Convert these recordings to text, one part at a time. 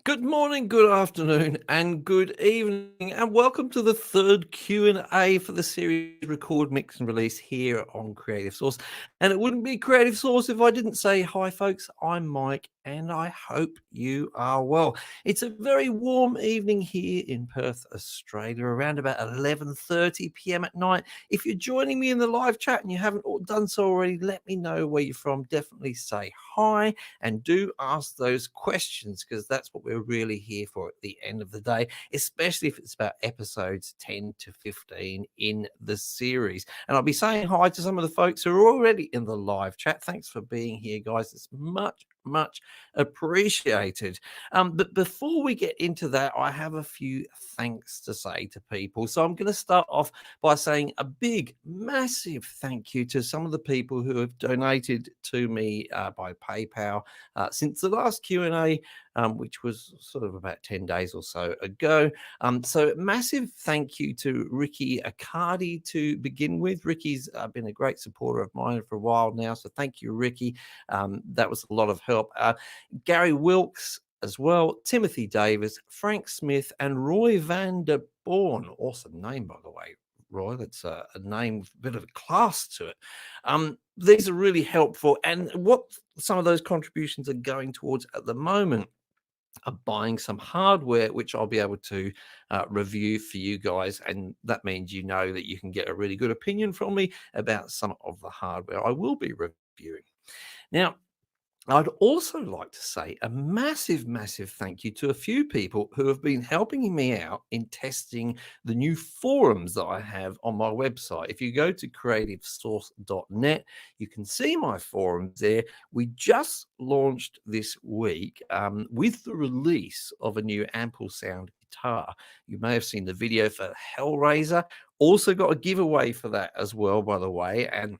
Good morning, good afternoon, and good evening, and welcome to the third Q&A for the series Record, Mix, and Release here on Creative Source. And it wouldn't be Creative Source if I didn't say hi, folks. I'm Mike, and I hope you are well. It's a very warm evening here in Perth, Australia, around about 11:30 p.m. at night. If you're joining me in the live chat and you haven't done so already, let me know where you're from. Definitely say hi and do ask those questions, because that's what we're really here for at the end of the day, especially if it's about episodes 10 to 15 in the series. And I'll be saying hi to some of the folks who are already in the live chat. Thanks for being here, guys. It's much appreciated. But before we get into that, I have a few thanks to say to people. So I'm going to start off by saying a big, massive thank you to some of the people who have donated to me by PayPal since the last Q&A, which was sort of about 10 days or so ago. So massive thank you to Ricky Accardi to begin with. Ricky's been a great supporter of mine for a while now, so thank you, Ricky. That was a lot of help. Gary Wilkes as well, Timothy Davis, Frank Smith, and Roy van der Born. Awesome name, by the way, Roy. That's a name with a bit of a class to it. These are really helpful. And what some of those contributions are going towards at the moment are buying some hardware, which I'll be able to review for you guys. And that means you know that you can get a really good opinion from me about some of the hardware I will be reviewing. Now, I'd also like to say a massive, massive thank you to a few people who have been helping me out in testing the new forums that I have on my website. If you go to creativesource.net, you can see my forums there. We just launched this week with the release of a new Ample Sound guitar. You may have seen the video for Hellraiser. Also got a giveaway for that as well, by the way. And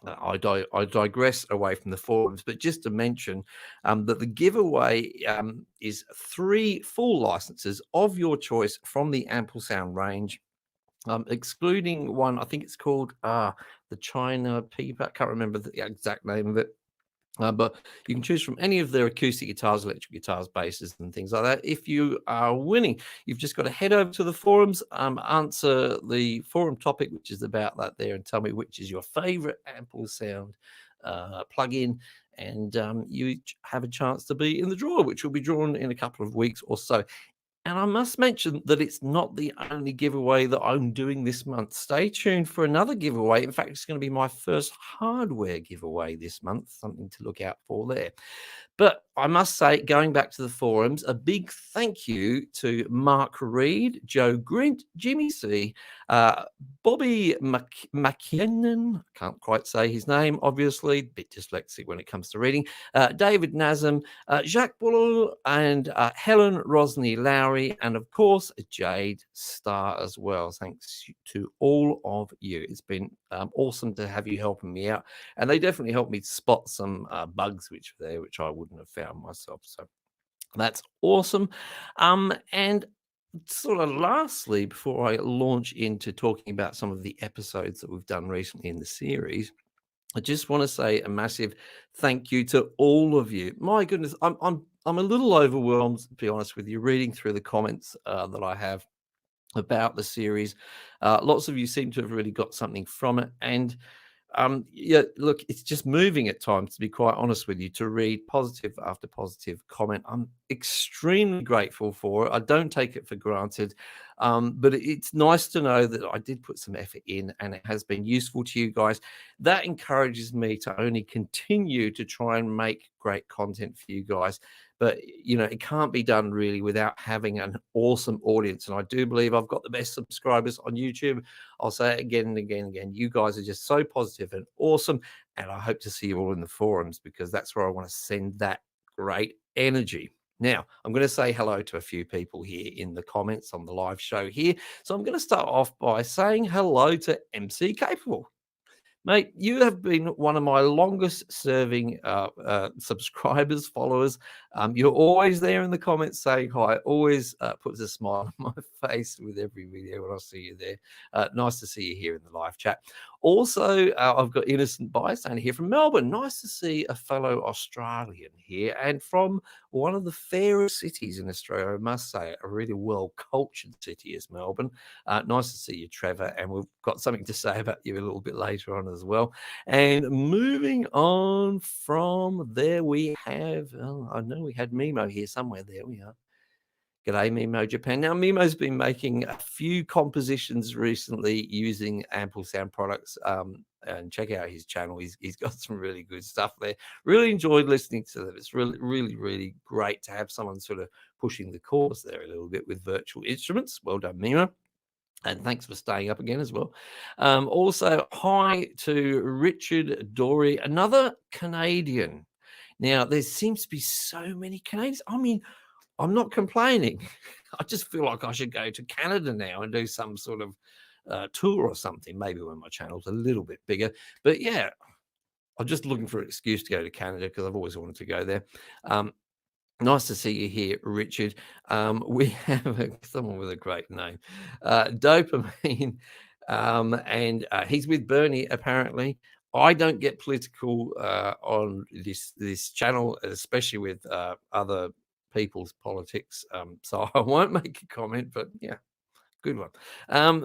I digress away from the forums, but just to mention that the giveaway is 3 full licenses of your choice from the Ample Sound range, excluding one. I think it's called the China Peeper. I can't remember the exact name of it. But you can choose from any of their acoustic guitars, electric guitars, basses, and things like that. If you are winning, you've just got to head over to the forums, answer the forum topic, which is about that there, and tell me which is your favorite Ample Sound plugin, and you have a chance to be in the draw, which will be drawn in a couple of weeks or so. And I must mention that it's not the only giveaway that I'm doing this month. Stay tuned for another giveaway. In fact, it's going to be my first hardware giveaway this month, something to look out for there. But I must say, going back to the forums, a big thank you to Mark Reed, Joe Grint, Jimmy C, Bobby McKinnon, can't quite say his name, obviously, a bit dyslexic when it comes to reading, David Nazem, Jacques Boulot, and Helen Rosny Lowry, and of course, Jade Starr as well. Thanks to all of you. It's been awesome to have you helping me out. And they definitely helped me spot some bugs which were there, which I wouldn't have found myself. So that's awesome. And sort of lastly, before I launch into talking about some of the episodes that we've done recently in the series, I just want to say a massive thank you to all of you. My goodness, I'm a little overwhelmed, to be honest with you, reading through the comments that I have about the series. Lots of you seem to have really got something from it, and yeah, look, it's just moving at times, to be quite honest with you, to read positive after positive comment. I'm extremely grateful for it. I don't take it for granted, but it's nice to know that I did put some effort in and it has been useful to you guys. That encourages me to only continue to try and make great content for you guys. But, you know, it can't be done really without having an awesome audience. And I do believe I've got the best subscribers on YouTube. I'll say it again and again and again. You guys are just so positive and awesome. And I hope to see you all in the forums, because that's where I want to send that great energy. Now, I'm going to say hello to a few people here in the comments on the live show here. So I'm going to start off by saying hello to MC Capable. Mate, you have been one of my longest serving subscribers, followers. You're always there in the comments saying hi. Always puts a smile on my face with every video when I see you there. Nice to see you here in the live chat. Also, I've got Innocent Bystander here from Melbourne. Nice to see a fellow Australian here, and from one of the fairest cities in Australia, I must say, a really well-cultured city is Melbourne. Nice to see you, Trevor, and we've got something to say about you a little bit later on as well. And moving on from there, we have, I know we had Mimo here somewhere. There we are. G'day, Mimo Japan. Now, Mimo's been making a few compositions recently using Ample Sound products. And check out his channel. He's got some really good stuff there. Really enjoyed listening to them. It's really, really, really great to have someone sort of pushing the cause there a little bit with virtual instruments. Well done, Mimo. And thanks for staying up again as well. Also, hi to Richard Dory, another Canadian. Now, there seems to be so many Canadians. I mean, I'm not complaining. I just feel like I should go to Canada now and do some sort of tour or something, maybe when my channel's a little bit bigger. But yeah, I'm just looking for an excuse to go to Canada because I've always wanted to go there. Nice to see you here, Richard. We have someone with a great name, Dopamine, and he's with Bernie, apparently. I don't get political on this channel, especially with other people's politics. So I won't make a comment, but yeah, good one.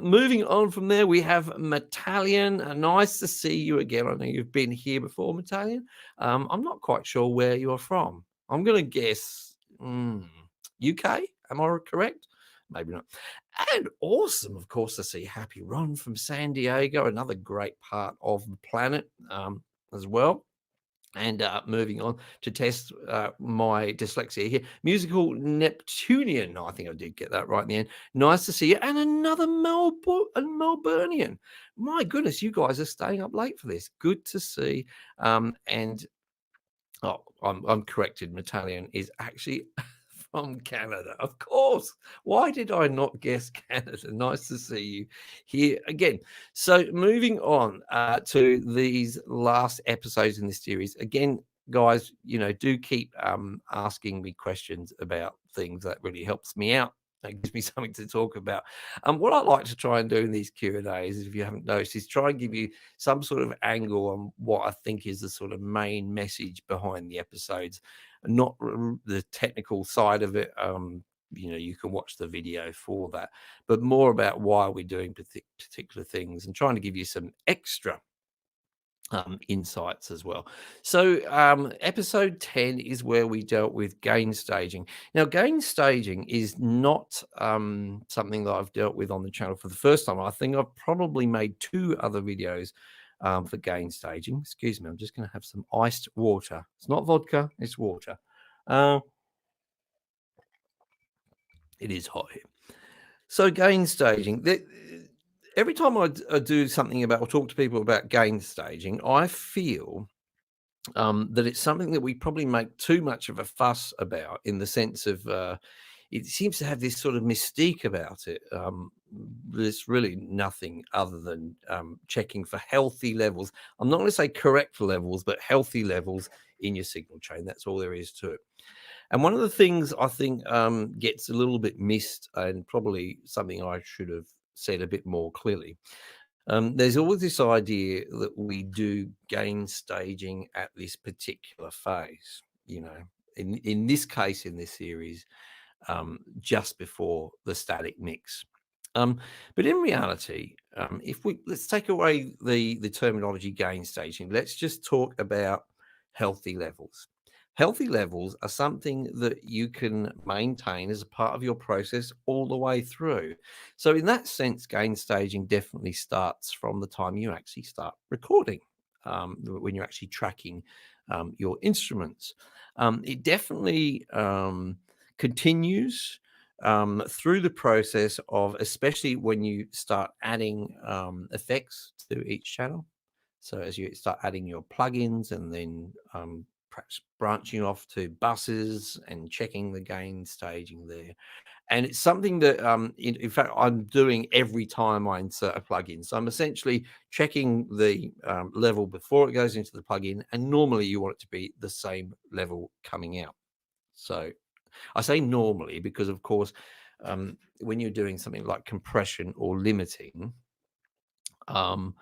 Moving on from there, we have Metallion. Nice to see you again. I know you've been here before, Metallion. I'm not quite sure where you're from. I'm going to guess UK. Am I correct? Maybe not. And awesome, of course, to see Happy Ron from San Diego, another great part of the planet as well. And moving on to test my dyslexia here. Musical Neptunian. I think I did get that right in the end. Nice to see you. And another Melburnian. My goodness, you guys are staying up late for this. Good to see. And I'm corrected. Metallion is actually from Canada, of course. Why did I not guess Canada? Nice to see you here again. So moving on to these last episodes in this series. Again, guys, do keep asking me questions about things. That really helps me out. That gives me something to talk about. What I like to try and do in these Q&As, if you haven't noticed, is try and give you some sort of angle on what I think is the sort of main message behind the episodes, not the technical side of it. You can watch the video for that, but more about why we're doing particular things and trying to give you some extra insights as well. So episode 10 is where we dealt with gain staging. Now, gain staging is not something that I've dealt with on the channel for the first time. I think I've probably made 2 other videos for gain staging. Excuse me, I'm just going to have some iced water. It's not vodka, it's water. It is hot here. So gain staging. Every time I do something about or talk to people about gain staging, I feel that it's something that we probably make too much of a fuss about, in the sense of it seems to have this sort of mystique about it. There's really nothing other than checking for healthy levels. I'm not going to say correct levels, but healthy levels in your signal chain. That's all there is to it. And one of the things I think gets a little bit missed, and probably something I should have said a bit more clearly, there's always this idea that we do gain staging at this particular phase, in this case, in this series, just before the static mix. But in reality, let's take away the terminology gain staging, let's just talk about healthy levels. Healthy levels are something that you can maintain as a part of your process all the way through. So in that sense, gain staging definitely starts from the time you actually start recording, when you're actually tracking your instruments. It definitely continues through the process of, especially when you start adding effects to each channel. So as you start adding your plugins, and then perhaps branching off to buses and checking the gain staging there. And it's something that, in fact, I'm doing every time I insert a plugin. So I'm essentially checking the level before it goes into the plugin, and normally you want it to be the same level coming out. So I say normally because, of course, when you're doing something like compression or limiting, um,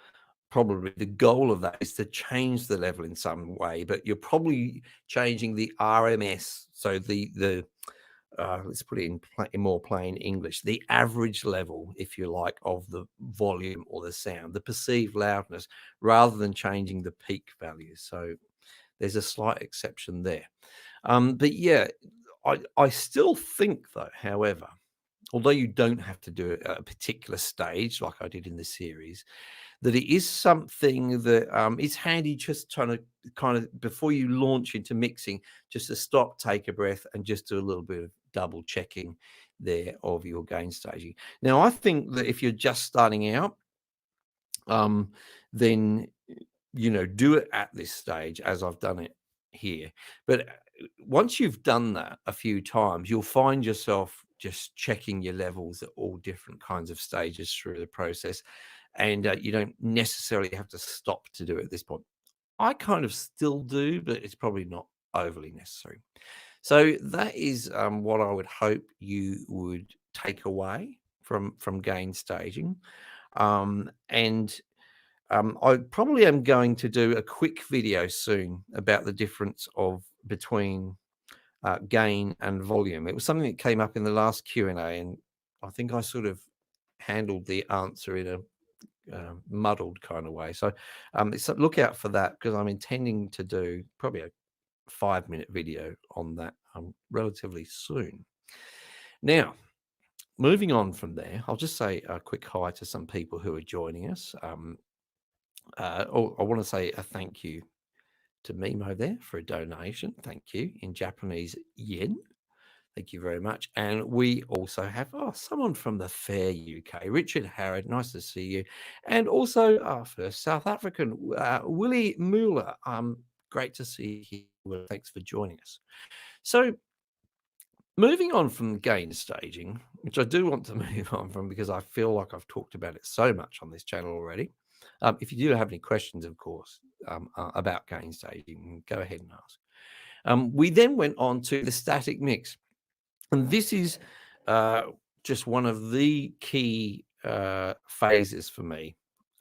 probably the goal of that is to change the level in some way, but you're probably changing the RMS. So the let's put it in more plain English, the average level, if you like, of the volume or the sound, the perceived loudness, rather than changing the peak value. So there's a slight exception there. But yeah, I still think though, however, although you don't have to do it at a particular stage like I did in the series, that it is something that is handy just trying to kind of before you launch into mixing, just to stop, take a breath, and just do a little bit of double checking there of your gain staging. Now, I think that if you're just starting out, then do it at this stage as I've done it here. But once you've done that a few times, you'll find yourself just checking your levels at all different kinds of stages through the process. And you don't necessarily have to stop to do it at this point. I kind of still do, but it's probably not overly necessary. So that is what I would hope you would take away from gain staging. And I probably am going to do a quick video soon about the difference of between gain and volume. It was something that came up in the last Q&A, and I think I sort of handled the answer in a muddled kind of way. So look out for that, because I'm intending to do probably a 5-minute video on that relatively soon. Now, moving on from there, I'll just say a quick hi to some people who are joining us. I want to say a thank you to Mimo there for a donation. Thank you in Japanese yen. Thank you very much. And we also have someone from the fair UK, Richard Harrod. Nice to see you. And also our first South African, Willie Mueller. Great to see you. Well, thanks for joining us. So moving on from gain staging, which I do want to move on from because I feel like I've talked about it so much on this channel already. If you do have any questions, of course, about gain staging, go ahead and ask. We then went on to the static mix. And this is just one of the key phases for me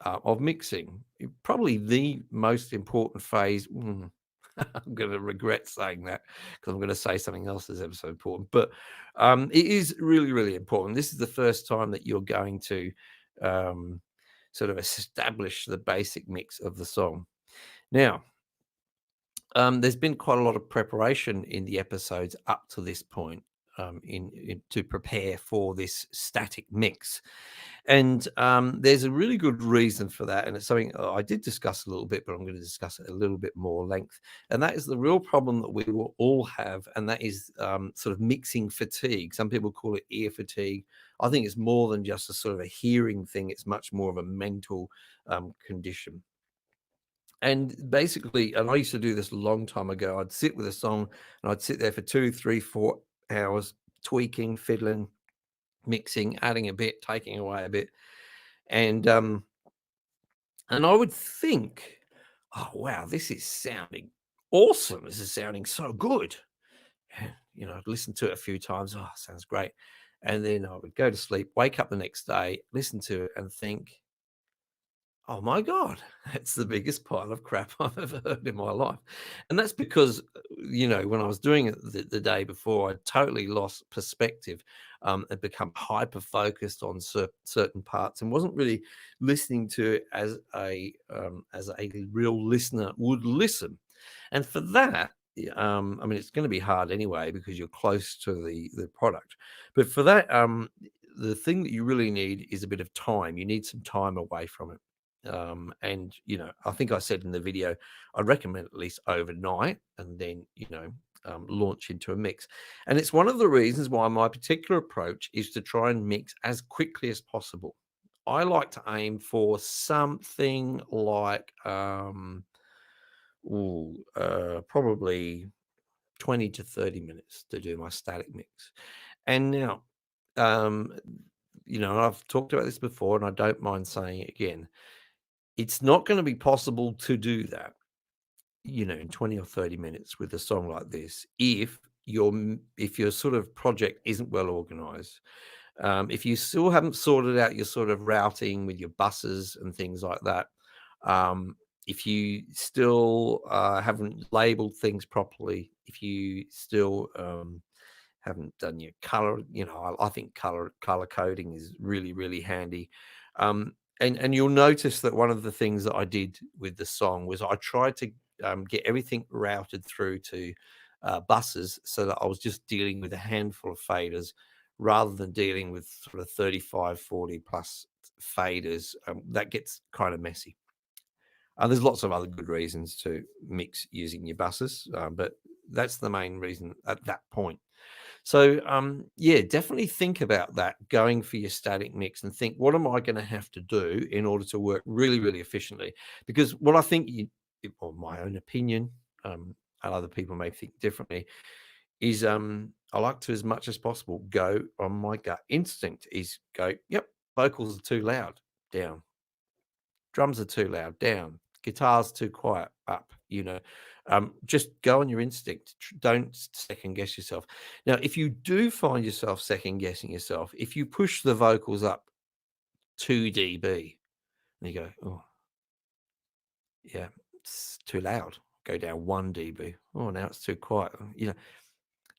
of mixing. Probably the most important phase. I'm going to regret saying that because I'm going to say something else that's ever so important. But it is really, really important. This is the first time that you're going to sort of establish the basic mix of the song. Now, there's been quite a lot of preparation in the episodes up to this point to prepare for this static mix. And there's a really good reason for that. And it's something I did discuss a little bit, but I'm going to discuss it a little bit more length. And that is the real problem that we will all have. And that is sort of mixing fatigue. Some people call it ear fatigue. I think it's more than just a sort of a hearing thing. It's much more of a mental condition. And basically, and I used to do this a long time ago, I'd sit with a song and I'd sit there for 2, 3, 4 hours, tweaking, fiddling, mixing, adding a bit, taking away a bit. And I would think, oh, wow, this is sounding awesome. This is sounding so good. And, I'd listen to it a few times. Oh, sounds great. And then I would go to sleep, wake up the next day, listen to it and think, oh my God, that's the biggest pile of crap I've ever heard in my life. And that's because, when I was doing it the day before, I totally lost perspective and become hyper focused on certain parts and wasn't really listening to it as a real listener would listen. And for that, it's going to be hard anyway because you're close to the product. But for that, the thing that you really need is a bit of time. You need some time away from it. And I think I said in the video, I'd recommend at least overnight and then launch into a mix. And it's one of the reasons why my particular approach is to try and mix as quickly as possible. I like to aim for something like probably 20 to 30 minutes to do my static mix. And now I've talked about this before and I don't mind saying it again. It's not going to be possible to do that, in 20 or 30 minutes with a song like this if if your sort of project isn't well organized, if you still haven't sorted out your sort of routing with your buses and things like that, if you still haven't labeled things properly, if you still haven't done your color, I think color coding is really, really handy. And you'll notice that one of the things that I did with the song was I tried to get everything routed through to buses, so that I was just dealing with a handful of faders rather than dealing with sort of 35, 40 plus faders. That gets kind of messy. There's lots of other good reasons to mix using your buses, but that's the main reason at that point. So, yeah, definitely think about that going for your static mix and think, what am I going to have to do in order to work really, really efficiently? Because what I think or my own opinion, and other people may think differently, is I like to, as much as possible, go on my gut instinct is go, yep, vocals are too loud, down. Drums are too loud, down. Guitar's too quiet, up. Just go on your instinct. Don't second guess yourself. Now, if you do find yourself second guessing yourself, if you push the vocals up 2 dB and you go, oh, yeah, it's too loud. Go down 1 dB. Oh, now it's too quiet.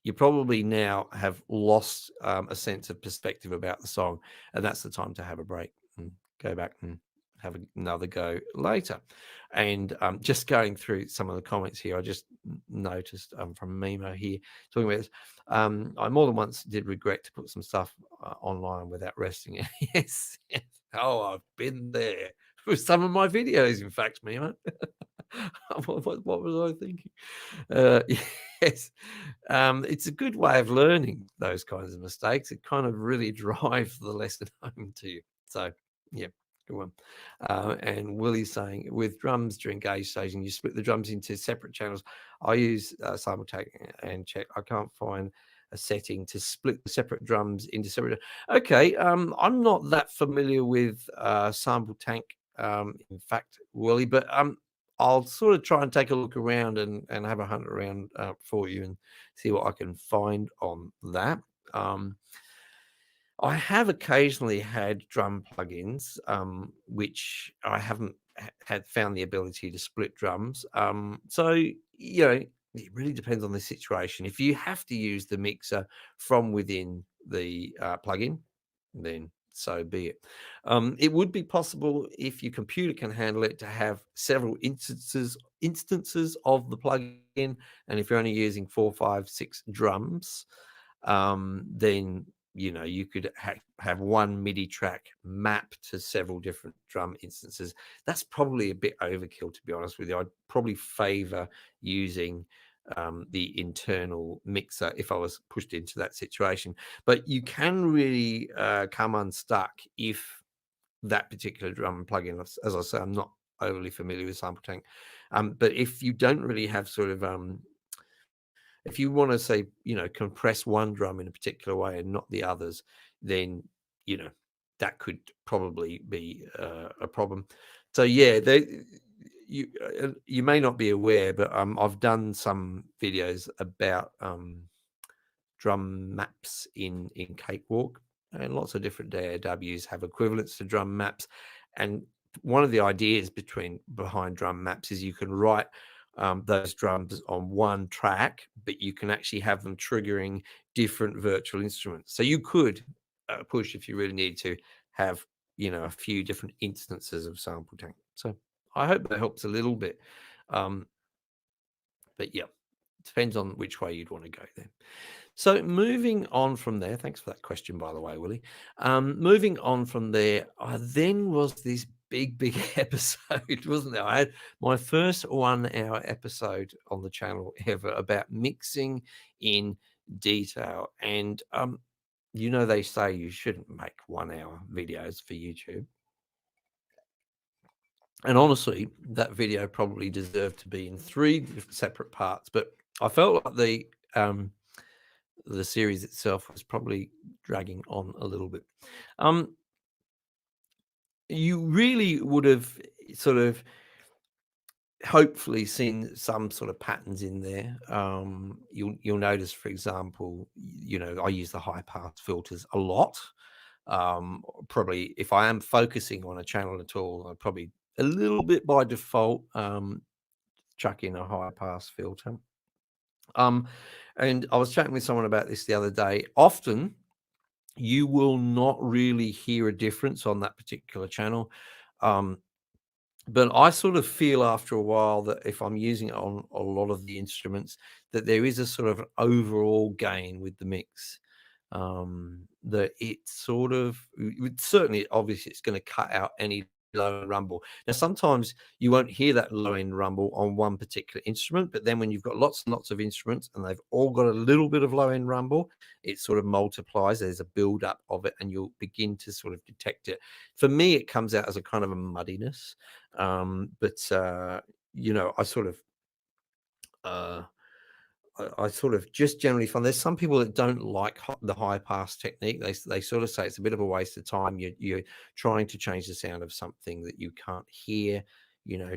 You probably now have lost a sense of perspective about the song, and that's the time to have a break and go back and have another go later. And just going through some of the comments here, I just noticed from Mimo here talking about this. I more than once did regret to put some stuff online without resting it. Yes. Oh, I've been there with some of my videos, in fact, Mimo. what was I thinking? Yes. It's a good way of learning those kinds of mistakes. It kind of really drives the lesson home to you. So, yeah, good one. And Willie's saying, with drums during gauge staging, you split the drums into separate channels. I use Simultac and check. I can't find a setting to split the separate drums into separate. Okay, I'm not that familiar with Simultac. In fact, Willie, but I'll sort of try and take a look around and have a hunt around for you and see what I can find on that. I have occasionally had drum plugins, which I haven't had found the ability to split drums. So, it really depends on the situation. If you have to use the mixer from within the plugin, then so be it. It would be possible, if your computer can handle it, to have several instances of the plugin, and if you're only using 4, 5, 6 drums, then you could have one MIDI track map to several different drum instances. That's probably a bit overkill, to be honest with you. I'd probably favor using the internal mixer if I was pushed into that situation. But you can really come unstuck if that particular drum plugin, as I say, I'm not overly familiar with Simultac. But if you don't really have sort of if you want to say, compress one drum in a particular way and not the others, then, that could probably be a problem. So, yeah, you may not be aware, but I've done some videos about drum maps in Cakewalk, and lots of different DAWs have equivalents to drum maps. And one of the ideas behind drum maps is you can write those drums on one track, but you can actually have them triggering different virtual instruments. So you could push, if you really need to, have a few different instances of Simultac. So I hope that helps a little bit. But yeah, it depends on which way you'd want to go there. So moving on from there, thanks for that question, by the way, Willie. Moving on from there, I then was this big episode, wasn't there? I had my first 1-hour episode on the channel ever about mixing in detail. And, they say you shouldn't make 1-hour videos for YouTube. And honestly, that video probably deserved to be in 3 separate parts, but I felt like the series itself was probably dragging on a little bit. You really would have sort of hopefully seen some sort of patterns in there. You'll notice, for example, I use the high pass filters a lot. Probably if I am focusing on a channel at all, I probably a little bit by default chuck in a high pass filter. And I was chatting with someone about this the other day. Often you will not really hear a difference on that particular channel. But I sort of feel after a while that if I'm using it on a lot of the instruments, that there is a sort of overall gain with the mix. That it sort of certainly, obviously, it's going to cut out any low end rumble. Now, sometimes you won't hear that low end rumble on one particular instrument, but then when you've got lots and lots of instruments and they've all got a little bit of low end rumble, it sort of multiplies. There's a build up of it, and you'll begin to sort of detect it. For me, it comes out as a kind of a muddiness. But I sort of I sort of just generally find there's some people that don't like the high pass technique. They sort of say it's a bit of a waste of time. You're trying to change the sound of something that you can't hear.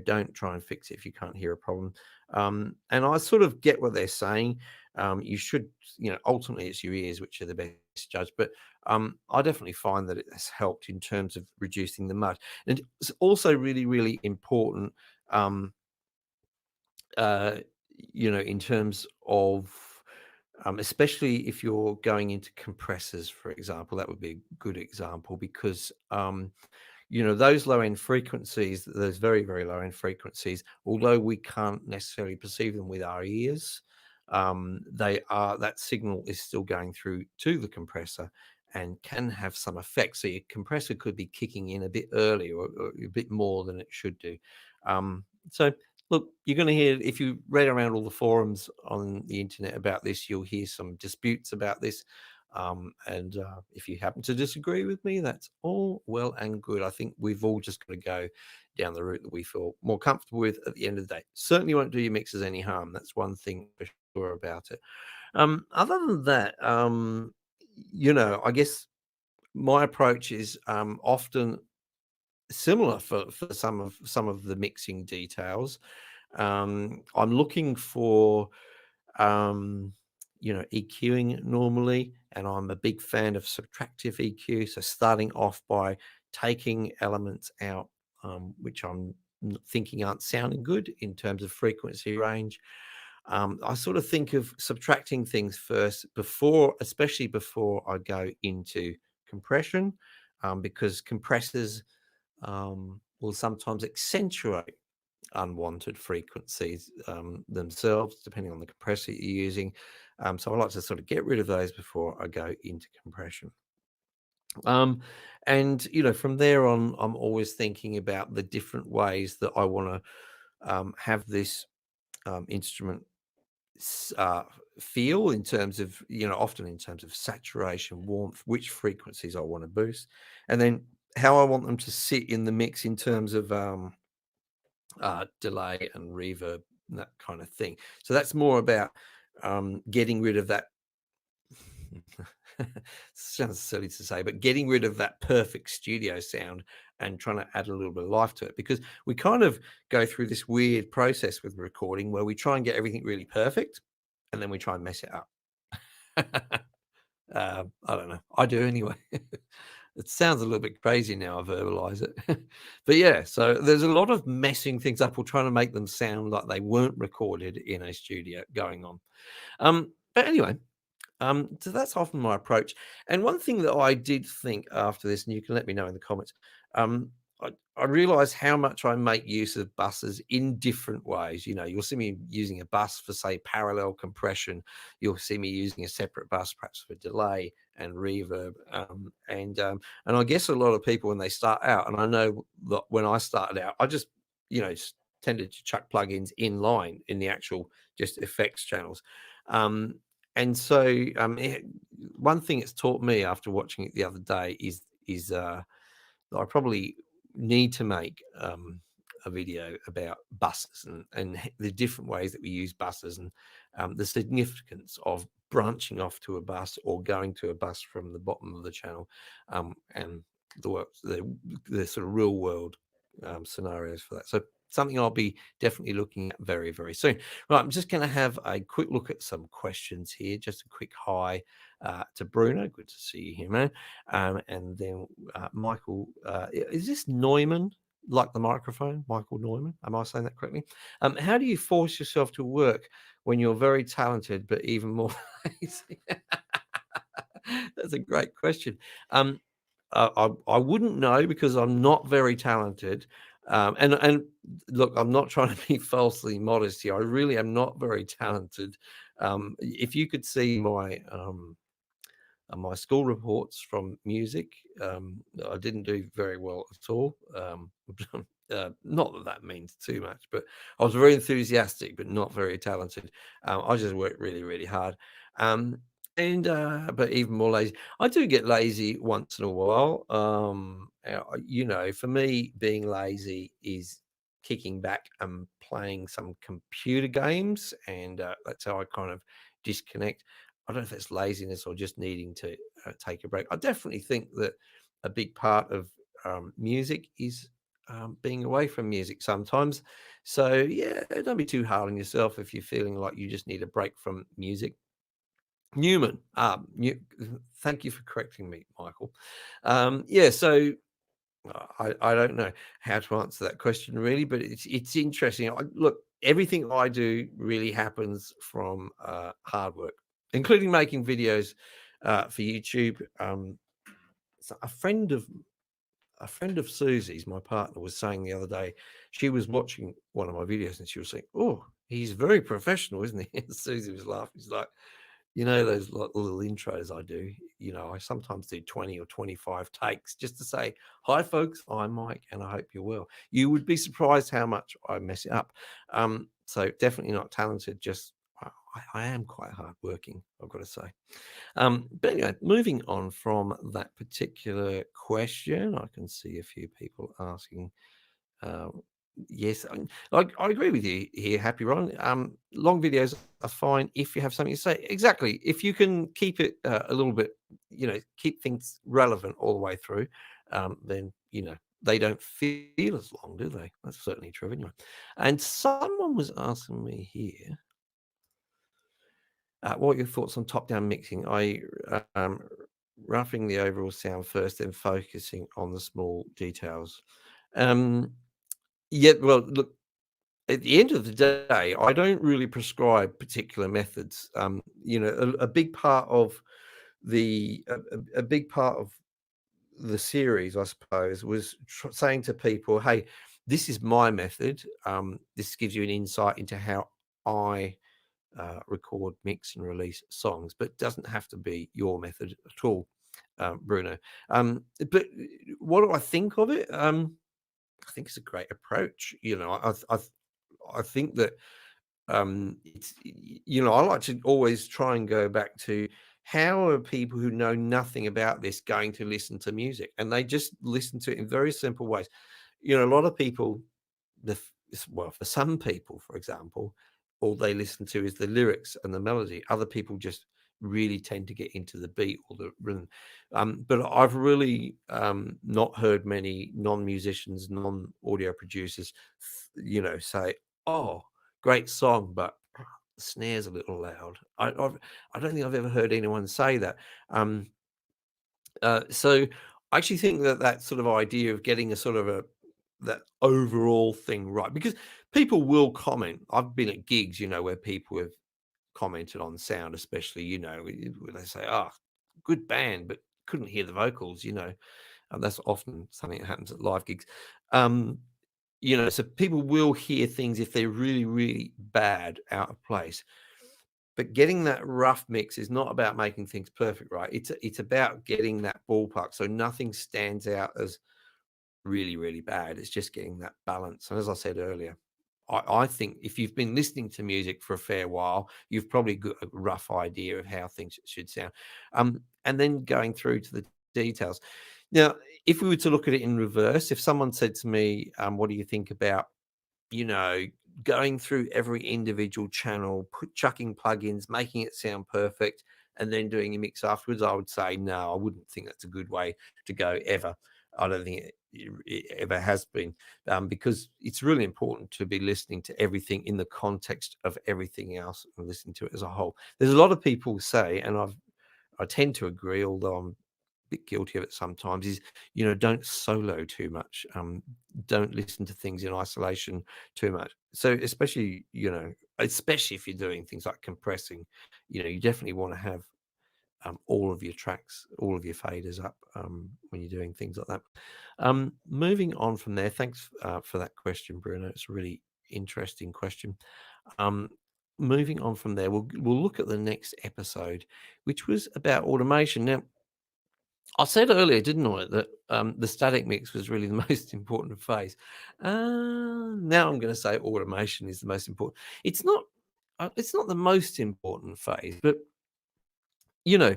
Don't try and fix it if you can't hear a problem. And I sort of get what they're saying. You should, ultimately it's your ears which are the best judge. But I definitely find that it has helped in terms of reducing the mud. And it's also really, really important. In terms of especially if you're going into compressors, for example, that would be a good example because those low end frequencies, those very, very low end frequencies, although we can't necessarily perceive them with our ears, that signal is still going through to the compressor and can have some effect. So your compressor could be kicking in a bit early or a bit more than it should do. So look, you're going to hear, if you read around all the forums on the internet about this, you'll hear some disputes about this. And if you happen to disagree with me, that's all well and good. I think we've all just got to go down the route that we feel more comfortable with at the end of the day. Certainly won't do your mixers any harm. That's one thing for sure about it. Other than that, I guess my approach is often similar for some of the mixing details. I'm looking for EQing normally, and I'm a big fan of subtractive EQ. So starting off by taking elements out which I'm thinking aren't sounding good in terms of frequency range. I sort of think of subtracting things first especially before I go into compression, because compressors will sometimes accentuate unwanted frequencies themselves, depending on the compressor you're using. So I like to sort of get rid of those before I go into compression. And from there on, I'm always thinking about the different ways that I want to have this instrument feel in terms of, often in terms of saturation, warmth, which frequencies I want to boost, and then how I want them to sit in the mix in terms of delay and reverb and that kind of thing. So that's more about getting rid of that. Sounds silly to say, but getting rid of that perfect studio sound and trying to add a little bit of life to it, because we kind of go through this weird process with recording where we try and get everything really perfect and then we try and mess it up. I don't know. I do anyway. It sounds a little bit crazy now I verbalize it. But yeah, so there's a lot of messing things up or trying to make them sound like they weren't recorded in a studio going on. But anyway, so that's often my approach. And one thing that I did think after this, and you can let me know in the comments, I realized how much I make use of buses in different ways. You'll see me using a bus for, say, parallel compression. You'll see me using a separate bus, perhaps for delay and reverb. And I guess a lot of people, when they start out, and I know that when I started out, I just, tended to chuck plugins in line in the actual just effects channels. And so one thing it's taught me after watching it the other day is that I probably need to make a video about buses and the different ways that we use buses, and the significance of branching off to a bus or going to a bus from the bottom of the channel, and the sort of real world scenarios for that. So something I'll be definitely looking at very, very soon. Right, I'm just going to have a quick look at some questions here. Just a quick hi to Bruno. Good to see you here, man. And then Michael, is this Neumann? Like the microphone, Michael Neumann. Am I saying that correctly? How do you force yourself to work when you're very talented, but even more lazy? That's a great question. I wouldn't know because I'm not very talented. And look, I'm not trying to be falsely modest here. I really am not very talented. If you could see my school reports from music, I didn't do very well at all. Not that that means too much, but I was very enthusiastic, but not very talented. I just worked really, really hard. And but even more lazy. I do get lazy once in a while. For me, being lazy is kicking back and playing some computer games, and that's how I kind of disconnect. I don't know if it's laziness or just needing to take a break. I definitely think that a big part of music is being away from music sometimes. So yeah, don't be too hard on yourself if you're feeling like you just need a break from music. Newman, thank you for correcting me, Michael. Yeah, so I don't know how to answer that question really, but it's interesting. Look, everything I do really happens from hard work, including making videos for YouTube. So a friend of Susie's, my partner, was saying the other day, she was watching one of my videos and she was saying, "Oh, he's very professional, isn't he?" And Susie was laughing. She's like, those little intros I do, I sometimes do 20 or 25 takes just to say, "Hi, folks, I'm Mike, and I hope you're well." You would be surprised how much I mess it up. So definitely not talented, just I am quite hardworking, I've got to say. But anyway, moving on from that particular question, I can see a few people asking. Uh, yes, I agree with you here, Happy Ron. Long videos are fine if you have something to say. Exactly. If you can keep it a little bit, keep things relevant all the way through, then, they don't feel as long, do they? That's certainly true anyway. And someone was asking me here, what are your thoughts on top-down mixing? Um, roughing the overall sound first, then focusing on the small details. Yeah, well, look, at the end of the day, I don't really prescribe particular methods. A big part of a big part of the series, I suppose, was saying to people, "Hey, this is my method. This gives you an insight into how I record, mix, and release songs, but it doesn't have to be your method at all, Bruno." But what do I think of it? I think it's a great approach. I think that I like to always try and go back to how are people who know nothing about this going to listen to music, and they just listen to it in very simple ways. A lot of people, for some people, for example, all they listen to is the lyrics and the melody. Other people just really tend to get into the beat or the rhythm. But I've really not heard many non-musicians, non-audio producers, say, "Oh, great song, but the snare's a little loud." I don't think I've ever heard anyone say that. So I actually think that sort of idea of getting a sort of that overall thing right, because people will comment. I've been at gigs, where people have commented on sound, especially, where they say, "Oh, good band, but couldn't hear the vocals," and that's often something that happens at live gigs. So people will hear things if they're really, really bad, out of place. But getting that rough mix is not about making things perfect, right? It's about getting that ballpark so nothing stands out as really, really bad. It's just getting that balance. And as I said earlier, I think if you've been listening to music for a fair while, you've probably got a rough idea of how things should sound. And then going through to the details. Now, if we were to look at it in reverse, if someone said to me, "What do you think about, you know, going through every individual channel, chucking plugins, making it sound perfect, and then doing a mix afterwards?" I would say, no, I wouldn't think that's a good way to go ever. I don't think it ever has been, because it's really important to be listening to everything in the context of everything else and listening to it as a whole. There's a lot of people say, and I tend to agree, although I'm a bit guilty of it sometimes, is, don't solo too much. Don't listen to things in isolation too much. So especially if you're doing things like compressing, you definitely want to have all of your tracks, all of your faders up when you're doing things like that. Moving on from there, thanks for that question, Bruno. It's a really interesting question. Moving on from there, we'll look at the next episode, which was about automation. Now, I said earlier, didn't I, that the static mix was really the most important phase. Now I'm going to say automation is the most important. It's not. It's not the most important phase, but you know,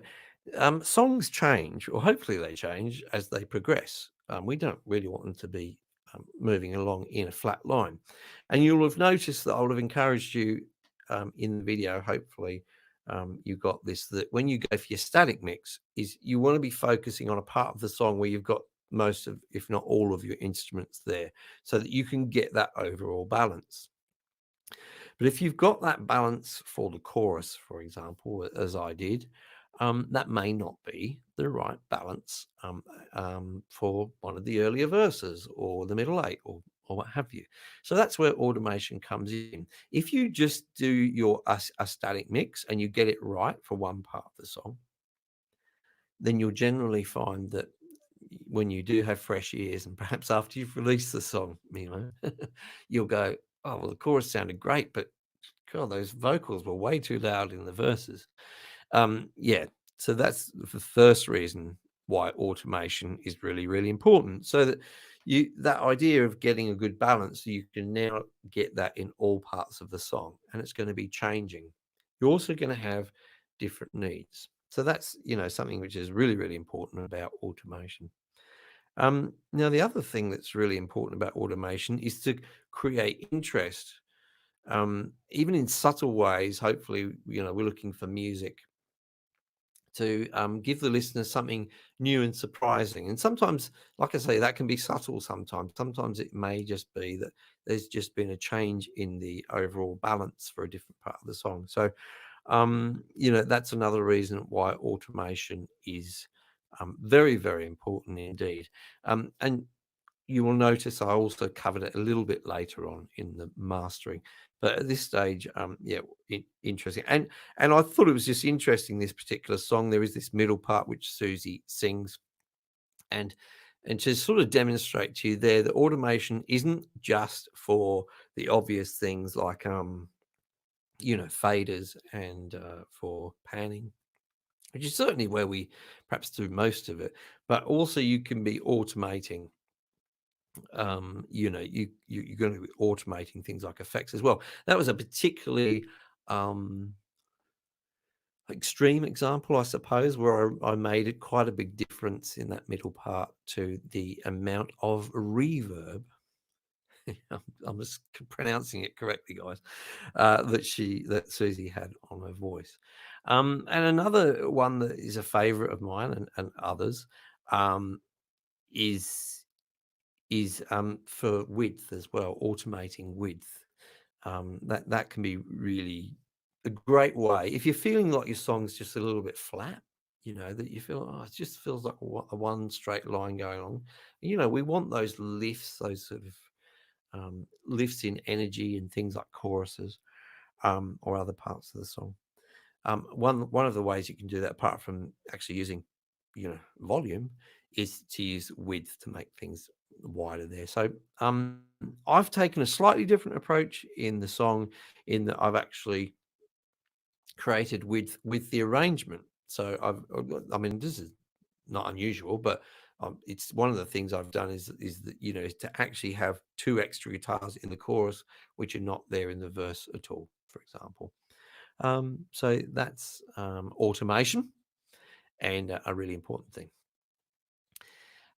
songs change, or hopefully they change as they progress. We don't really want them to be moving along in a flat line. And you'll have noticed that I would have encouraged you in the video, hopefully you got this, that when you go for your static mix, is you want to be focusing on a part of the song where you've got most of, if not all of your instruments there, so that you can get that overall balance. But if you've got that balance for the chorus, for example, as I did, that may not be the right balance for one of the earlier verses or the middle eight or what have you. So that's where automation comes in. If you just do your a static mix and you get it right for one part of the song, then you'll generally find that when you do have fresh ears, and perhaps after you've released the song, you'll go, oh, well, the chorus sounded great, but God, those vocals were way too loud in the verses. Yeah, so that's the first reason why automation is really, really important. So that that idea of getting a good balance, you can now get that in all parts of the song, and it's going to be changing. You're also going to have different needs. So that's something which is really, really important about automation. Now, the other thing that's really important about automation is to create interest, even in subtle ways. Hopefully, we're looking for music to give the listener something new and surprising. And sometimes, like I say, that can be subtle sometimes. Sometimes it may just be that there's just been a change in the overall balance for a different part of the song. So, that's another reason why automation is very, very important indeed. And you will notice I also covered it a little bit later on in the mastering, but at this stage, interesting. And I thought it was just interesting, this particular song. There is this middle part which Susie sings, and to sort of demonstrate to you there that automation isn't just for the obvious things like faders and for panning, which is certainly where we perhaps do most of it, but also you can be automating. You're going to be automating things like effects as well. That was a particularly extreme example, I suppose, where I made it quite a big difference in that middle part to the amount of reverb. I'm just pronouncing it correctly, guys. That Susie had on her voice. And another one that is a favorite of mine and others is for width as well, automating width. That can be really a great way if you're feeling like your song's just a little bit flat. That you feel, it just feels like a one straight line going on. We want those lifts, those sort of lifts in energy and things like choruses or other parts of the song. One of the ways you can do that, apart from actually using volume, is to use width to make things wider there. So I've taken a slightly different approach in the song, in that I've actually created width with the arrangement. So this is not unusual, but it's one of the things I've done is that is to actually have two extra guitars in the chorus which are not there in the verse at all, for example. So that's automation, and a really important thing.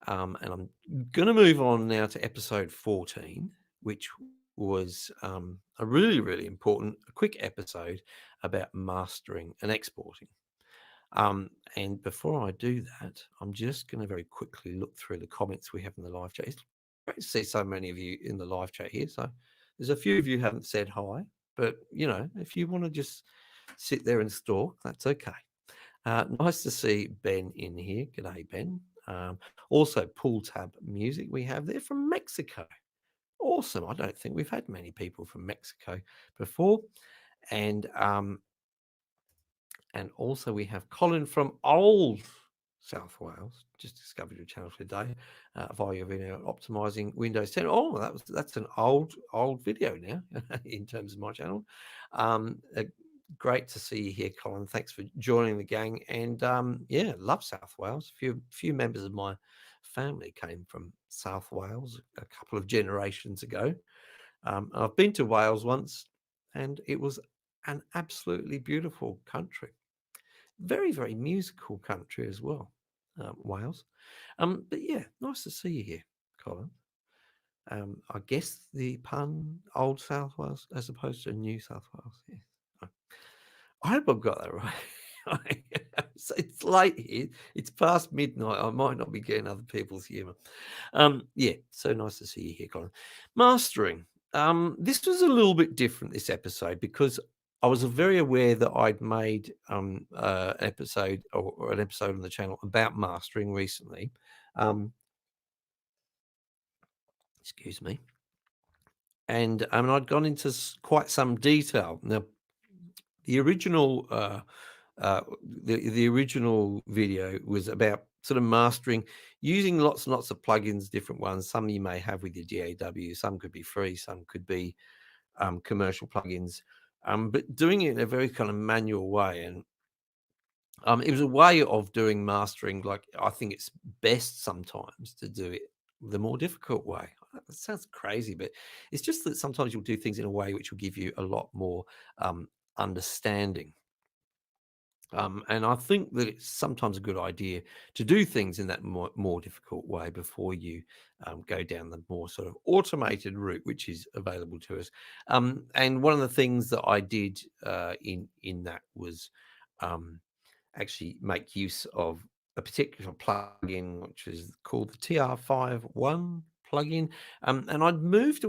And I'm going to move on now to episode 14, which was a really, really important, quick episode about mastering and exporting. And before I do that, I'm just going to very quickly look through the comments we have in the live chat. It's great to see so many of you in the live chat here. So there's a few of you who haven't said hi, but if you want to just sit there and stalk, that's okay. Nice to see Ben in here. G'day, Ben. Also, Pool Tab Music we have there from Mexico. Awesome. I don't think we've had many people from Mexico before. And also we have Colin from Old South Wales. Just discovered your channel today via your video optimizing Windows 10. Oh, that's an old video now in terms of my channel. Great to see you here, Colin. Thanks for joining the gang. And yeah, love South Wales. Few members of my family came from South Wales a couple of generations ago. I've been to Wales once, and it was an absolutely beautiful country. Very, very musical country as well, Wales. But yeah, nice to see you here, Colin. I guess the pun, Old South Wales, as opposed to New South Wales. Yeah. I hope I've got that right. So it's late here. It's past midnight. I might not be getting other people's humour. Yeah, so nice to see you here, Colin. Mastering. This was a little bit different this episode because I was very aware that I'd made an episode or an episode on the channel about mastering recently. Excuse me. And I'd gone into quite some detail. Now, the original the original video was about sort of mastering using lots and lots of plugins, different ones. Some you may have with your DAW, some could be free, some could be commercial plugins, but doing it in a very kind of manual way. And it was a way of doing mastering. Like, I think it's best sometimes to do it the more difficult way. It sounds crazy, but it's just that sometimes you'll do things in a way which will give you a lot more understanding. And I think that it's sometimes a good idea to do things in that more difficult way before you go down the more sort of automated route, which is available to us. And one of the things that I did in that was actually make use of a particular plugin, which is called the TR51 plugin. And I've moved to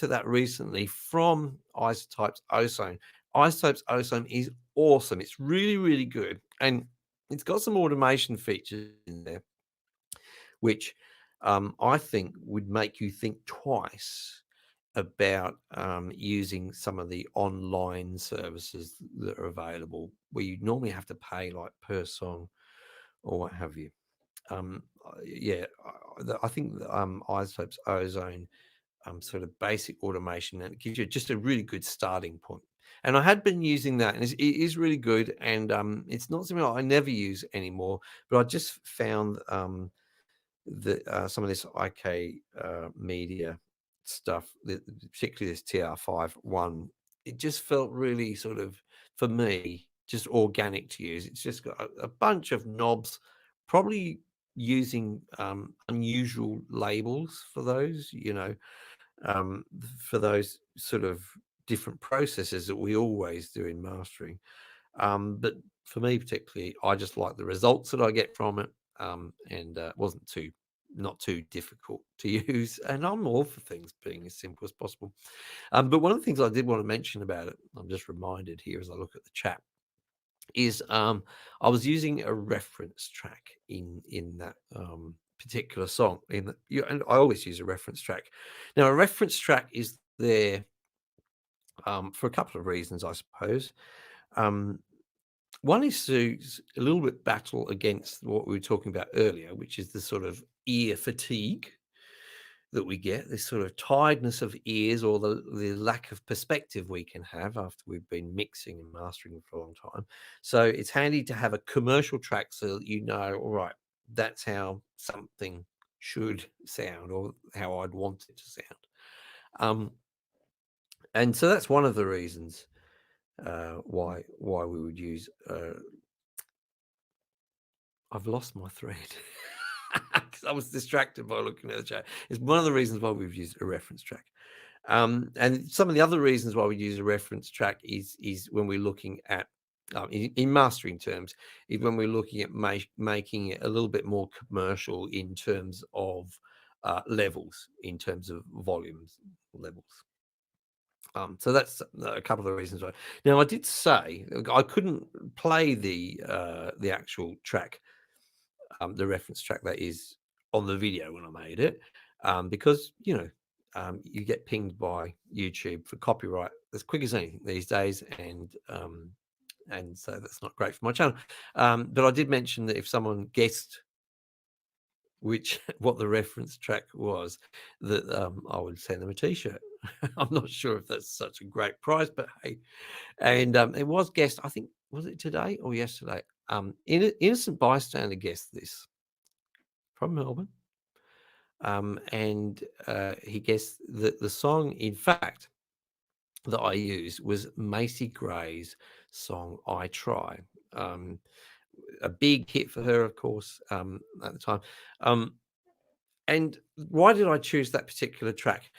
that recently from iZotope's Ozone. iZotope's Ozone is awesome. It's really, really good. And it's got some automation features in there, which I think would make you think twice about using some of the online services that are available, where you normally have to pay like per song or what have you. Yeah, I think iZotope's Ozone sort of basic automation, and it gives you just a really good starting point. And I had been using that, and it is really good. And it's not something I never use anymore, but I just found that some of this IK media stuff, particularly this TR51, it just felt really sort of, for me, just organic to use. It's just got a bunch of knobs, probably using unusual labels for those, for those sort of different processes that we always do in mastering. But for me particularly, I just like the results that I get from it, and it wasn't not too difficult to use. And I'm all for things being as simple as possible. But one of the things I did want to mention about it, I'm just reminded here as I look at the chat, is I was using a reference track in that particular song. And I always use a reference track. Now, a reference track is there for a couple of reasons, I suppose. One is to a little bit battle against what we were talking about earlier, which is the sort of ear fatigue that we get, this sort of tiredness of ears, or the lack of perspective we can have after we've been mixing and mastering for a long time. So it's handy to have a commercial track so that you know, all right, that's how something should sound, or how I'd want it to sound. And so that's one of the reasons why we would use. I've lost my thread because I was distracted by looking at the chat. It's one of the reasons why we've used a reference track. And some of the other reasons why we use a reference track is when we're looking at in mastering terms, is when we're looking at making it a little bit more commercial in terms of levels, in terms of volumes levels. So that's a couple of reasons why. Now, I did say I couldn't play the actual track, the reference track that is on the video when I made it, because you get pinged by YouTube for copyright as quick as anything these days, and so that's not great for my channel. But I did mention that if someone guessed what the reference track was, that I would send them a T-shirt. I'm not sure if that's such a great prize, but hey. And it was guessed, I think, was it today or yesterday? Innocent Bystander guessed this from Melbourne. And he guessed that the song, in fact, that I used was Macy Gray's song "I Try." A big hit for her, of course, at the time. And why did I choose that particular track?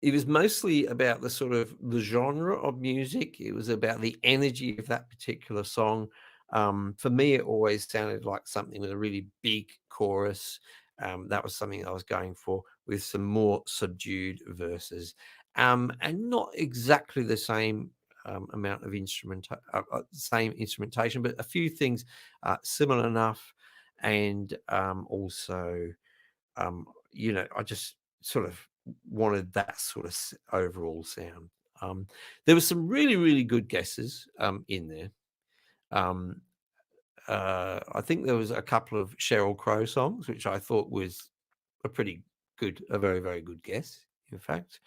It was mostly about the genre of music. It was about the energy of that particular song. For me, it always sounded like something with a really big chorus. That was something I was going for, with some more subdued verses, and not exactly the same amount of same instrumentation, but a few things similar enough, and also, I just sort of wanted that sort of overall sound. There were some really, really good guesses in there. I think there was a couple of Sheryl Crow songs, which I thought was a very, very good guess. In fact,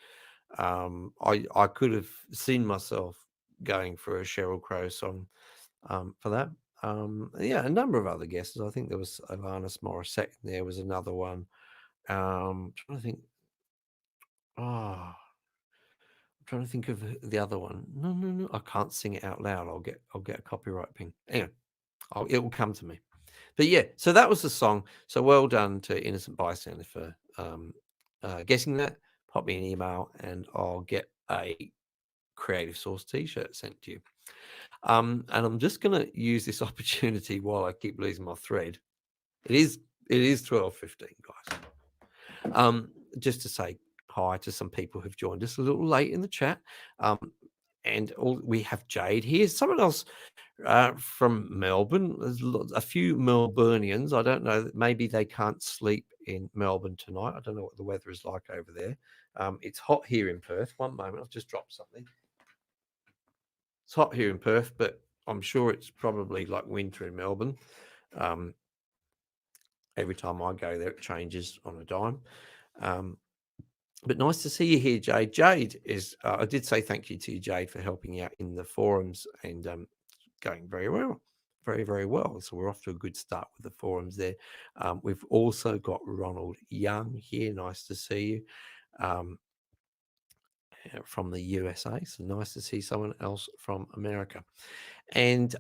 I could have seen myself going for a Sheryl Crow song for that. Yeah, a number of other guesses. I think there was Alanis Morissette. There was another one. Trying to think. I'm trying to think of the other one. No, I can't sing it out loud. I'll get a copyright ping. Anyway, it will come to me. But yeah, so that was the song. So well done to Innocent Bystander for guessing that. Pop me an email and I'll get a Creative Source T-shirt sent to you. And I'm just going to use this opportunity while I keep losing my thread. It is 12:15, guys. Just to say hi to some people who've joined us a little late in the chat. And we have Jade here. Someone else from Melbourne. There's a few Melburnians. I don't know. Maybe they can't sleep in Melbourne tonight. I don't know what the weather is like over there. It's hot here in Perth. One moment, I've just dropped something. It's hot here in Perth, but I'm sure it's probably like winter in Melbourne. Every time I go there, it changes on a dime. But nice to see you here, Jade. Jade is, I did say thank you to you, Jade, for helping out in the forums and going very well. Very, very well. So we're off to a good start with the forums there. We've also got Ronald Young here. Nice to see you from the USA. So nice to see someone else from America. And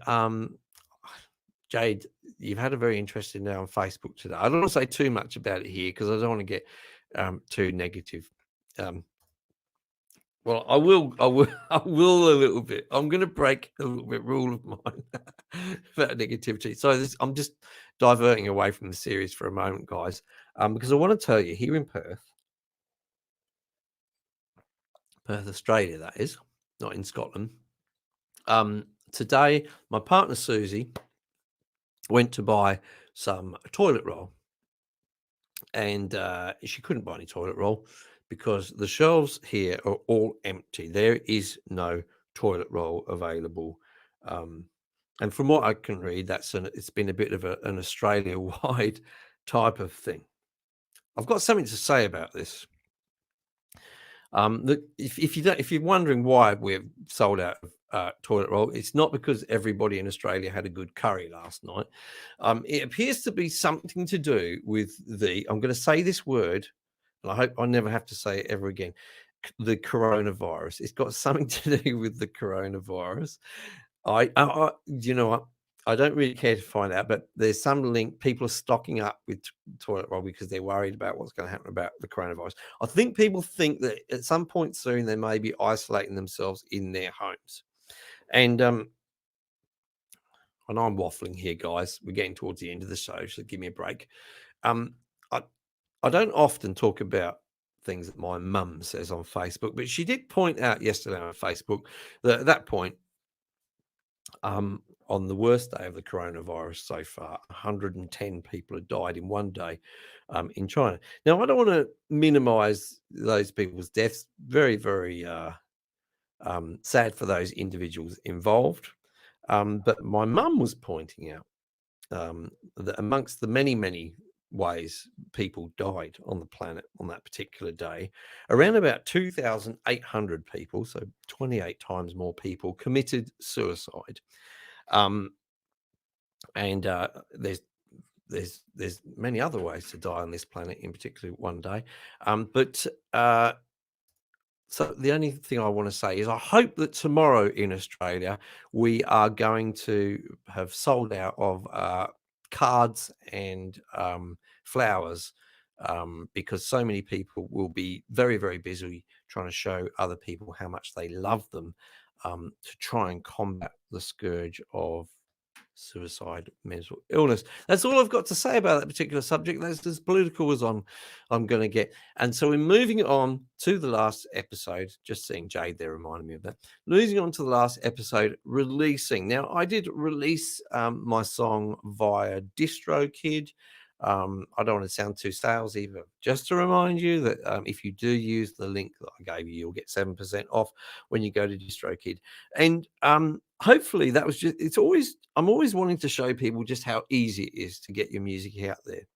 Jade, you've had a very interesting day on Facebook today. I don't want to say too much about it here because I don't want to get too negative. Well, I will a little bit. I'm going to break a little bit rule of mine about negativity. So I'm just diverting away from the series for a moment, guys, because I want to tell you here in Perth, Australia, that is, not in Scotland. Today, my partner Susie went to buy some toilet roll, and she couldn't buy any toilet roll because the shelves here are all empty. There is no toilet roll available. And from what I can read, it's been a bit of an Australia-wide type of thing. I've got something to say about this. If you're wondering why we're sold out of toilet roll, it's not because everybody in Australia had a good curry last night. It appears to be something to do with I'm going to say this word, and I hope I never have to say it ever again. The coronavirus. It's got something to do with the coronavirus. You know what? I don't really care to find out, but there's some link. People are stocking up with toilet roll because they're worried about what's going to happen about the coronavirus. I think people think that at some point soon they may be isolating themselves in their homes. And and I'm waffling here, guys. We're getting towards the end of the show, so give me a break. Um, I I don't often talk about things that my mum says on Facebook, but she did point out yesterday on Facebook that at that point, on the worst day of the coronavirus so far, 110 people had died in one day in China. Now, I don't want to minimize those people's deaths. Very, very sad for those individuals involved. But my mum was pointing out that amongst the many, many ways people died on the planet on that particular day, around about 2,800 people, so 28 times more people, committed suicide. Um, and there's many other ways to die on this planet, in particular one day. But so the only thing I want to say is I hope that tomorrow in Australia we are going to have sold out of cards and flowers, because so many people will be very, very busy trying to show other people how much they love them, to try and combat the scourge of suicide, mental illness. That's all I've got to say about that particular subject. That's as political as I'm going to get. And so we're moving on to the last episode. Just seeing Jade there reminded me of that. Moving on to the last episode, releasing. Now, I did release my song via DistroKid. I don't want to sound too salesy, but just to remind you that if you do use the link that I gave you, you'll get 7% off when you go to DistroKid. And hopefully that was just, I'm always wanting to show people just how easy it is to get your music out there.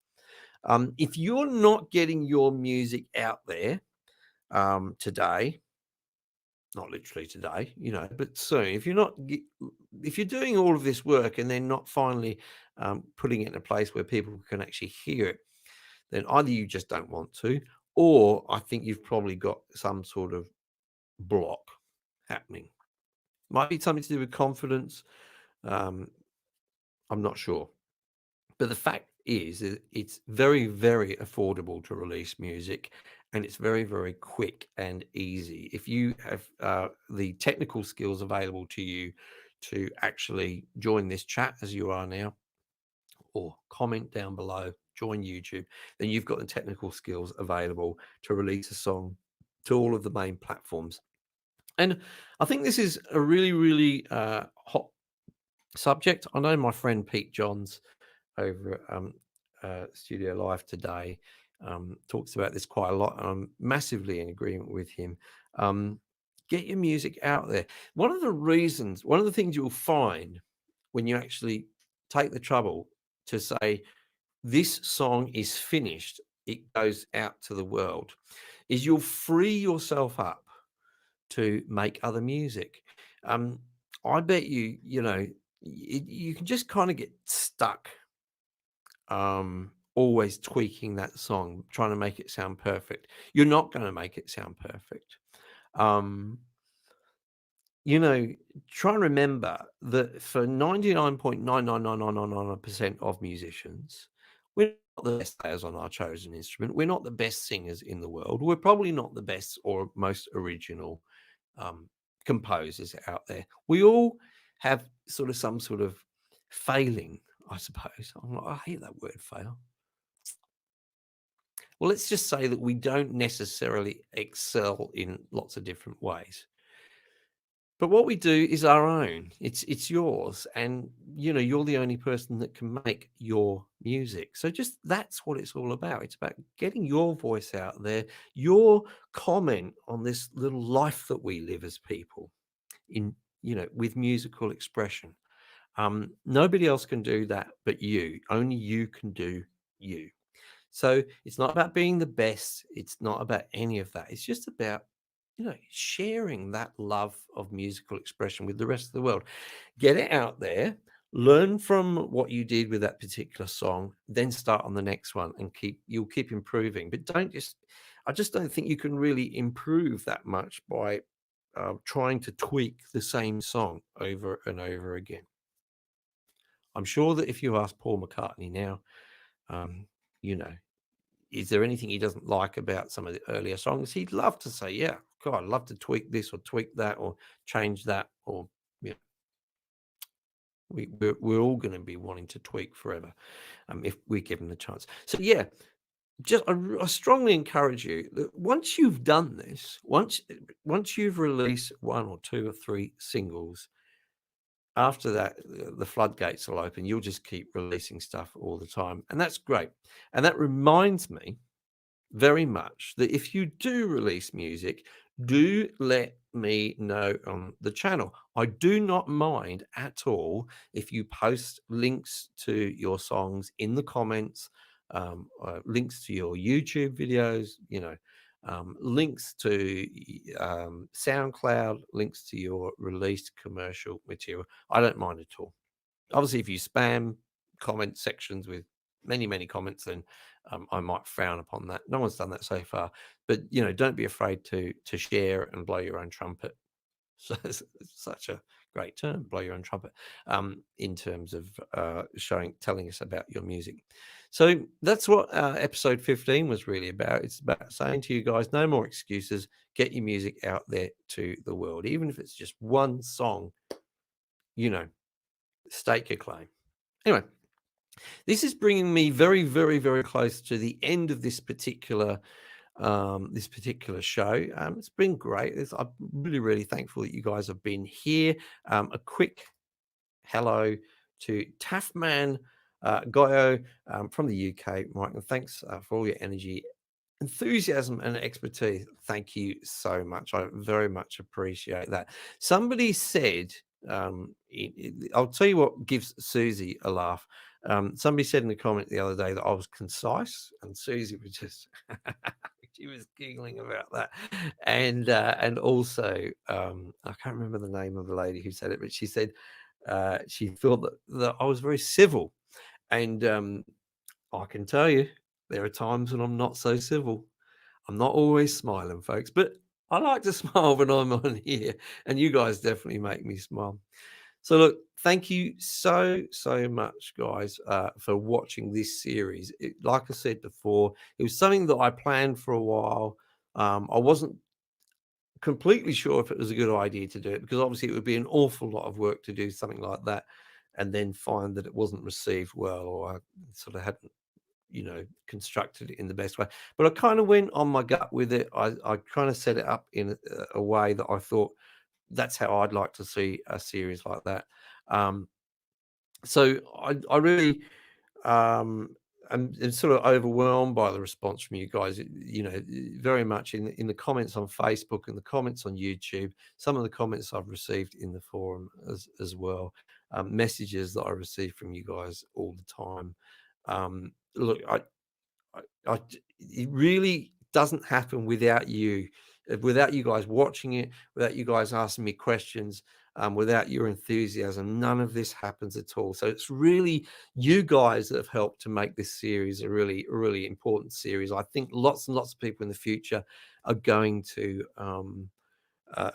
If you're not getting your music out there today, not literally today, but soon, if you're doing all of this work and then not finally putting it in a place where people can actually hear it, then either you just don't want to, or I think you've probably got some sort of block happening. Might be something to do with confidence. I'm not sure. But the fact is, it's very, very affordable to release music, and it's very, very quick and easy. If you have the technical skills available to you to actually join this chat as you are now, or comment down below, join YouTube, then you've got the technical skills available to release a song to all of the main platforms. And I think this is a really, really hot subject. I know my friend Pete Johns over at Studio Live today talks about this quite a lot, and I'm massively in agreement with him. Get your music out there. One of the things you'll find when you actually take the trouble to say, this song is finished, it goes out to the world, is you'll free yourself up to make other music. I bet you can just kind of get stuck always tweaking that song, trying to make it sound perfect. You're not going to make it sound perfect. Try and remember that for 99.99999% of musicians, we're not the best players on our chosen instrument. We're not the best singers in the world. We're probably not the best or most original composers out there. We all have some sort of failing, I suppose. I hate that word, fail. Well, let's just say that we don't necessarily excel in lots of different ways. But what we do is our own. It's yours, and you're the only person that can make your music. So just that's what it's all about. It's about getting your voice out there, your comment on this little life that we live as people in with musical expression. Nobody else can do that but you. Only you can do you. So it's not about being the best. It's not about any of that. It's just about sharing that love of musical expression with the rest of the world. Get it out there, learn from what you did with that particular song, then start on the next one, and you'll keep improving. But I just don't think you can really improve that much by trying to tweak the same song over and over again. I'm sure that if you ask Paul McCartney now, is there anything he doesn't like about some of the earlier songs? He'd love to say, yeah, God, I'd love to tweak this or tweak that or change that, or We're all going to be wanting to tweak forever, if we're given the chance. So yeah, I strongly encourage you that once you've done this, once you've released 1 or 2 or 3 singles, after that, the floodgates will open. You'll just keep releasing stuff all the time, and that's great. And that reminds me very much that if you do release music, do let me know on the channel. I do not mind at all if you post links to your songs in the comments, links to your YouTube videos, links to SoundCloud, links to your released commercial material. I don't mind at all. Obviously, if you spam comment sections with many, many comments, then I might frown upon that. No one's done that so far, but don't be afraid to share and blow your own trumpet. So it's such a great term, blow your own trumpet, in terms of telling us about your music. So that's what episode 15 was really about. It's about saying to you guys, no more excuses. Get your music out there to the world, even if it's just one song. Stake your claim. Anyway, this is bringing me very, very, very close to the end of this particular show. It's been great. I'm really, really thankful that you guys have been here. A quick hello to Taffman Goyo from the UK, Mike, and thanks for all your energy, enthusiasm, and expertise. Thank you so much. I very much appreciate that. Somebody said, I'll tell you what gives Susie a laugh. Somebody said in the comment the other day that I was concise, and Susie was just she was giggling about that. And also, I can't remember the name of the lady who said it, but she said she thought that I was very civil. And I can tell you, there are times when I'm not so civil. I'm not always smiling, folks, but I like to smile when I'm on here, and you guys definitely make me smile. So look, thank you so much, guys, for watching this series. Like I said before, it was something that I planned for a while. I wasn't completely sure if it was a good idea to do it, because obviously it would be an awful lot of work to do something like that and then find that it wasn't received well, or I sort of hadn't constructed it in the best way. But I kind of went on my gut with it. I kind of set it up in a way that I thought that's how I'd like to see a series like that. So I really I'm sort of overwhelmed by the response from you guys. Very much in the comments on Facebook and the comments on YouTube. Some of the comments I've received in the forum as well. Messages that I receive from you guys all the time. Look, it really doesn't happen without you guys watching it, without you guys asking me questions, without your enthusiasm. None of this happens at all. So it's really you guys that have helped to make this series a really, really important series. I think lots and lots of people in the future are going to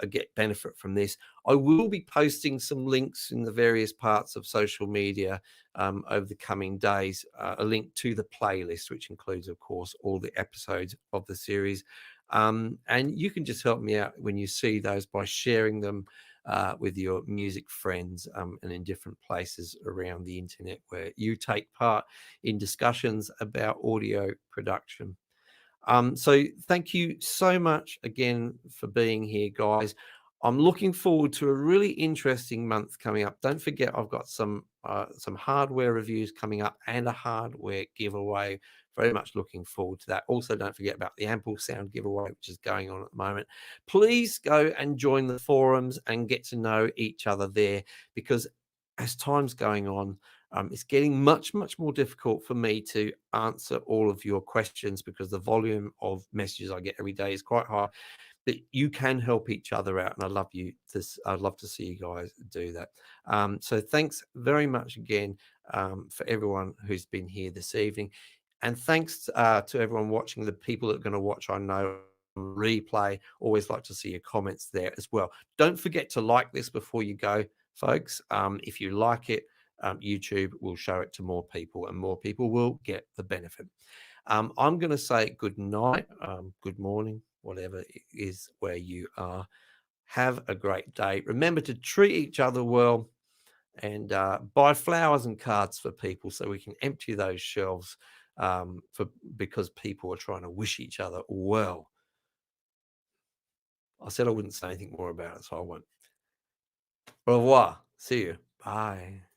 get benefit from this. I will be posting some links in the various parts of social media over the coming days, a link to the playlist, which includes, of course, all the episodes of the series. And you can just help me out when you see those by sharing them with your music friends and in different places around the internet where you take part in discussions about audio production. So thank you so much again for being here, guys. I'm looking forward to a really interesting month coming up. Don't forget, I've got some hardware reviews coming up and a hardware giveaway. Very much looking forward to that. Also, don't forget about the Ample Sound giveaway, which is going on at the moment. Please go and join the forums and get to know each other there, because as time's going on, it's getting much more difficult for me to answer all of your questions, because the volume of messages I get every day is quite high. But you can help each other out, and I'd love to see you guys do that. So thanks very much again for everyone who's been here this evening, and thanks to everyone watching. The people that are going to watch, I know, replay, always like to see your comments there as well. Don't forget to like this before you go, folks. If you like it, YouTube will show it to more people, and more people will get the benefit. I'm going to say good night, good morning, whatever it is where you are. Have a great day. Remember to treat each other well, and buy flowers and cards for people so we can empty those shelves because people are trying to wish each other well. I said I wouldn't say anything more about it, so I won't. Au revoir. See you. Bye.